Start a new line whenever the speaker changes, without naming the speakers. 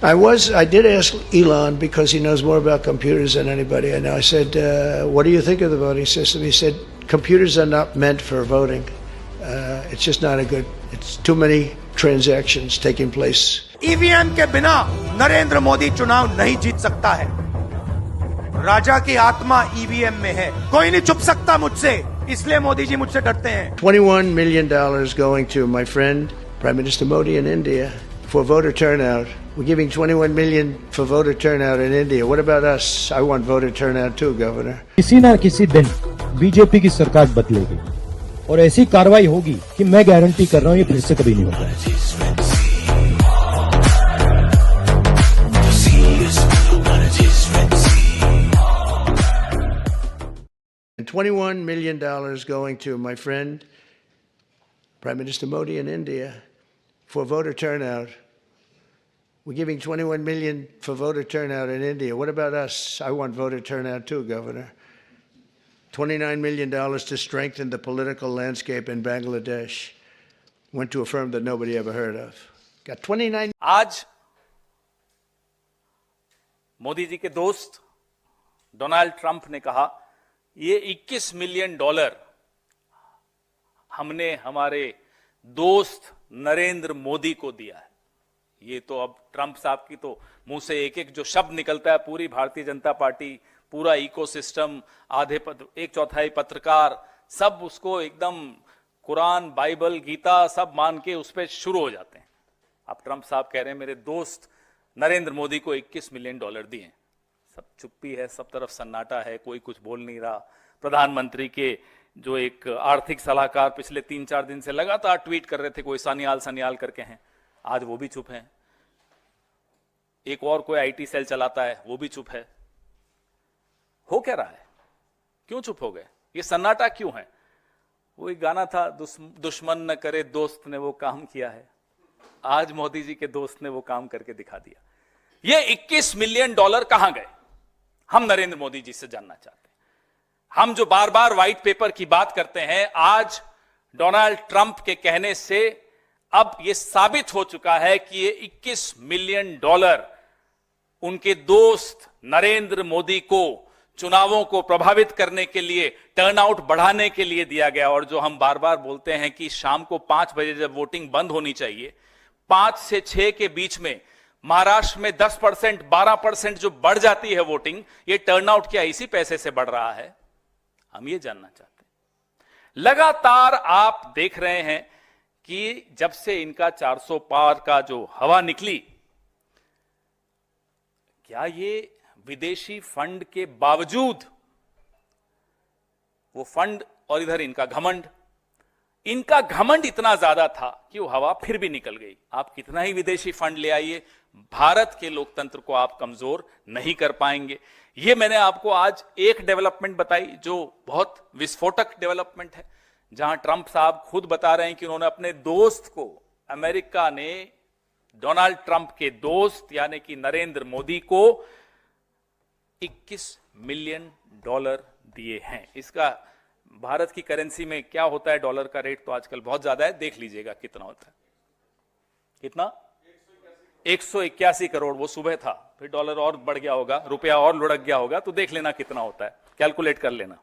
I did ask Elon because he knows more about computers than anybody I know. I said, what do you think of the voting system? He said, computers are not meant for voting. It's just not a good, it's too many transactions taking place.
EVM के बिना नरेंद्र मोदी चुनाव नहीं जीत सकता है। राजा की आत्मा EVM में है, कोई नहीं छुप सकता मुझसे, इसलिए मोदी जी मुझसे डरते हैं।
$21 million going to my friend, Prime Minister Modi in India for voter turnout. We're giving $21 million for voter turnout in India. What about us? I want voter turnout too, Governor.
किसी ना किसी दिन बीजेपी की सरकार बदलेगी और ऐसी कार्रवाई होगी कि मैं गारंटी कर रहा हूं ये फिर से कभी नहीं होगा।
And $21 million going to my friend, Prime Minister Modi in India for voter turnout. We're giving $21 million for voter turnout in India. What about us? I want voter turnout too, Governor. $29 million to strengthen the political landscape in Bangladesh. Went to a firm that nobody ever heard of. Got 29.
आज मोदी जी के दोस्त Donald Trump ने कहा ये $21 million हमने हमारे दोस्त नरेंद्र मोदी को दिया है। ये तो अब ट्रंप साहब की तो मुंह से एक एक जो शब्द निकलता है, पूरी भारतीय जनता पार्टी, पूरा इकोसिस्टम, एक चौथाई पत्रकार, सब उसको एकदम कुरान, बाइबल, गीता सब मान के उस पर शुरू हो जाते हैं। अब ट्रंप साहब कह रहे हैं मेरे दोस्त नरेंद्र मोदी को $21 मिलियन दिए। सब चुप्पी है, सब तरफ सन्नाटा है, कोई कुछ बोल नहीं रहा। प्रधानमंत्री के जो एक आर्थिक सलाहकार पिछले 3-4 दिन से लगातार ट्वीट कर रहे थे, कोई सानियाल करके हैं, आज वो भी चुप हैं। एक और कोई आईटी सेल चलाता है, वो भी चुप है। हो क्या रहा है? क्यों चुप हो गए? ये सन्नाटा क्यों है? वो एक गाना था, दुश्मन न करे दोस्त ने वो काम किया है। आज मोदी जी के दोस्त ने वो काम करके दिखा दिया। ये $21 मिलियन कहां गए? हम नरेंद्र मोदी जी से जानना चाहते हैं। हम जो बार बार व्हाइट पेपर की बात करते हैं, आज डोनाल्ड ट्रंप के कहने से अब यह साबित हो चुका है कि ये $21 मिलियन उनके दोस्त नरेंद्र मोदी को चुनावों को प्रभावित करने के लिए, टर्नआउट बढ़ाने के लिए दिया गया। और जो हम बार बार बोलते हैं कि शाम को 5 बजे जब वोटिंग बंद होनी चाहिए, 5 से 6 के बीच में महाराष्ट्र में 10%, 12% जो बढ़ जाती है वोटिंग, ये टर्नआउट क्या इसी पैसे से बढ़ रहा है? हम ये जानना चाहते हैं। लगातार आप देख रहे हैं कि जब से इनका 400 पार का जो हवा निकली, क्या ये विदेशी फंड के बावजूद, वो फंड और इधर इनका घमंड इतना ज्यादा था कि वो हवा फिर भी निकल गई। आप कितना ही विदेशी फंड ले आइए, भारत के लोकतंत्र को आप कमजोर नहीं कर पाएंगे। ये मैंने आपको आज एक डेवलपमेंट बताई जो बहुत विस्फोटक डेवलपमेंट है, जहां ट्रंप साहब खुद बता रहे हैं कि उन्होंने अपने दोस्त को, अमेरिका ने डोनाल्ड ट्रंप के दोस्त यानी कि नरेंद्र मोदी को $21 मिलियन दिए हैं। इसका भारत की करेंसी में क्या होता है, डॉलर का रेट तो आजकल बहुत ज्यादा है, देख लीजिएगा कितना होता है। कितना? 181 करोड़। वो सुबह था, फिर डॉलर और बढ़ गया होगा, रुपया और लुढ़क गया होगा, तो देख लेना कितना होता है, कैलकुलेट कर लेना।